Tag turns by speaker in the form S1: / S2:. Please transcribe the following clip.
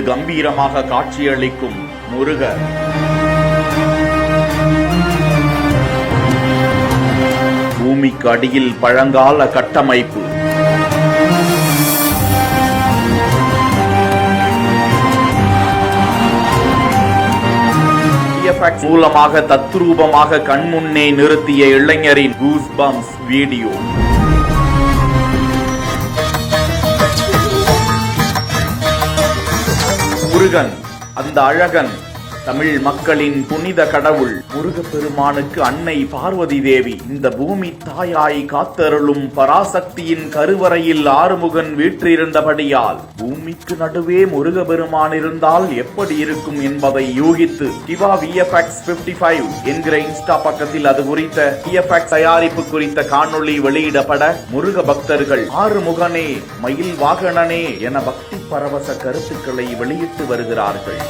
S1: கம்பீரமாக காட்சியளிக்கும் முருகர். பூமிக்கு அடியில் பழங்கால கட்டமைப்பு. மூலமாக தத்ரூபமாக கண்முன்னே நிறுத்திய இளைஞரின் கூஸ்பம்ப்ஸ் வீடியோ. முருகன், அந்த அழகன், தமிழ் மக்களின் புனித கடவுள் முருகப்பெருமானுக்கு அன்னை பார்வதி தேவி, இந்த பூமி தாயாய் காத்தருளும் பராசக்தியின் கருவறையில் ஆறுமுகன் வீற்றிருந்தபடியால் பூமிக்கு நடுவே முருகப்பெருமான் இருந்தால் எப்படி இருக்கும் என்பதை யூகித்து சிவா VFX 55 என்கிற இன்ஸ்டா பக்கத்தில் அது குறித்த VFX தயாரிப்பு குறித்த காணொளி வெளியிடப்பட முருக பக்தர்கள் ஆறுமுகனே, மயில் வாகனனே என பக்தி பரவச கருத்துக்களை வெளியிட்டு வருகிறார்கள்.